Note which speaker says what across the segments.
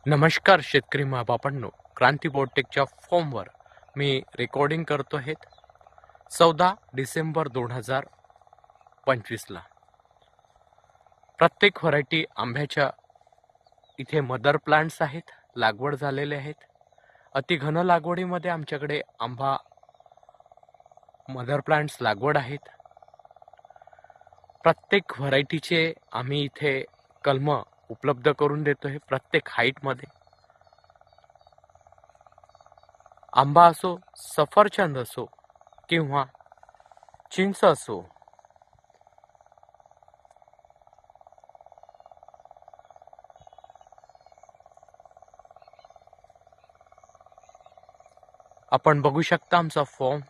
Speaker 1: नमस्कार शेतकरी महाबापांनो, क्रांती बोटेकच्या फॉर्मवर मी रेकॉर्डिंग करतो आहे 14 डिसेंबर 2025ला. प्रत्येक व्हरायटी आंब्याच्या इथे मदर प्लांट्स आहेत, लागवड झालेले आहेत. अति घन लागवडीमध्ये आमच्याकडे आंबा मदर प्लांट्स लागवड आहेत. प्रत्येक व्हरायटीचे आम्ही इथे कलम उपलब्ध करून देतोय, प्रत्येक हाईटमध्ये. आंबा असो, सफरचंद असो किंवा चिंच असो, आपण बघू शकता आमचा फॉर्म.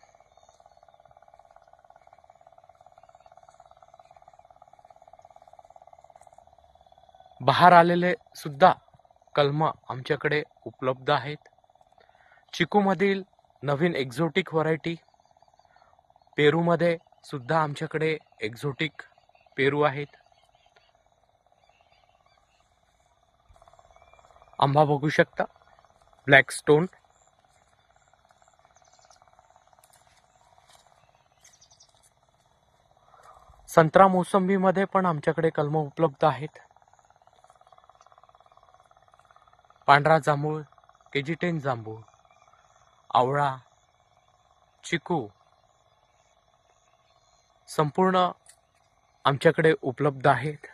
Speaker 1: बहार आलेले सुद्धा कलम आमच्याकडे उपलब्ध आहेत. चिकूमधील नवीन एक्झोटिक व्हरायटी, पेरूमध्ये सुद्धा आमच्याकडे एक्झोटिक पेरू आहेत. आंबा बघू शकता, ब्लॅक स्टोन. संत्रा मोसंबीमध्ये पण आमच्याकडे कलम उपलब्ध आहेत. पांढरा जांभूळ, KG10 जांभूळ, आवळा, चिकू संपूर्ण आमच्याकडे उपलब्ध आहेत.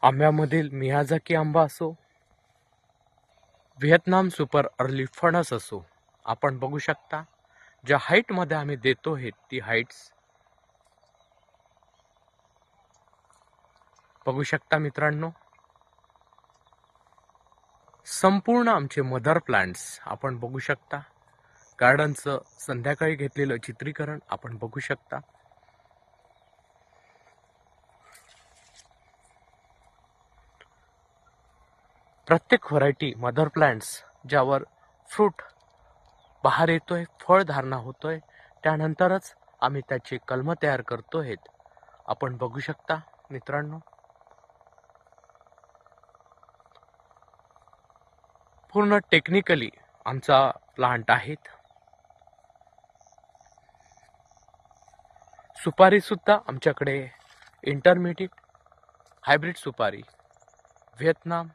Speaker 1: आंब्यामधील मियाझाकी आंबा असो, व्हिएतनाम सुपर अर्ली फणस असो, आपण बघू शकता ज्या हाईटमध्ये आम्ही देतो आहे ती हाईट्स बघू शकता मित्रांनो. संपूर्ण आमचे मदर प्लांट्स आपण बघू शकता. गार्डनचं संध्याकाळी घेतलेलं चित्रीकरण आपण बघू शकता. प्रत्येक व्हरायटी मदर प्लांट्स ज्यावर फ्रूट बहार येतोय, फळ धारणा होतोय, त्यानंतरच आम्ही त्याचे कलम तयार करतोय. आपण बघू शकता मित्रांनो. पूर्ण टेक्निकली आमचा प्लांट आहेत. सुपारी सुद्धा आमच्याकडे इंटरमिडिएट हायब्रिड सुपारी, व्हिएतनाम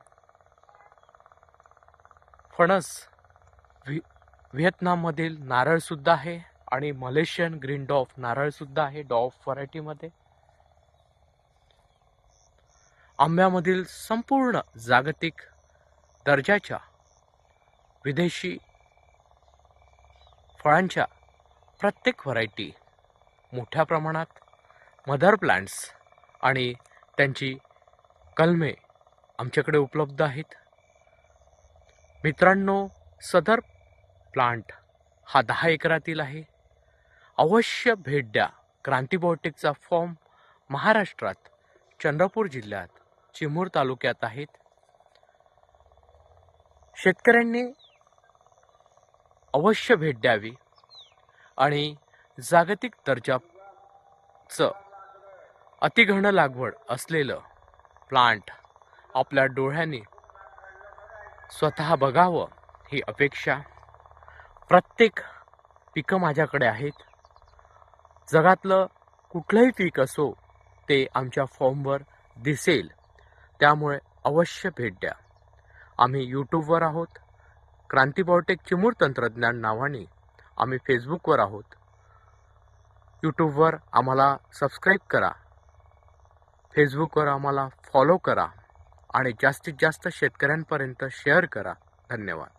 Speaker 1: फणस, व्हिएतनाममधील नारळ सुद्धा आहे आणि मलेशियन ग्रीन डॉफ नारळ सुद्धा आहे डॉफ व्हरायटीमध्ये. आंब्यामधील संपूर्ण जागतिक दर्जाच्या विदेशी फळांच्या प्रत्येक व्हरायटी मोठ्या प्रमाणात मदर प्लांट्स आणि त्यांची कलमे आमच्याकडे उपलब्ध आहेत. मित्रांनो, सदर प्लांट हा 10 एकरातील आहे. अवश्य भेट द्या. क्रांती बायोटेकचा फॉर्म महाराष्ट्रात चंद्रपूर जिल्ह्यात चिमूर तालुक्यात आहेत. शेतकऱ्यांनी अवश्य भेट द्यावी आणि जागतिक दर्जाचं अतिघन लागवड असलेलं प्लांट आपल्या डोळ्यांनी स्वतः बघावं ही अपेक्षा. प्रत्येक पिकं माझ्याकडे आहेत. जगातलं कुठलंही पीक असो ते आमच्या फॉर्मवर दिसेल, त्यामुळे अवश्य भेट द्या. आम्ही यूट्यूबवर आहोत, क्रांती बायोटेक चिमूर तंत्रज्ञान नावाने. आम्ही फेसबुकवर आहोत. यूट्यूबवर आम्हाला सबस्क्राईब करा, फेसबुकवर आम्हाला फॉलो करा आणि जास्तीत जास्त शेतकऱ्यांपर्यंत शेअर करा. धन्यवाद.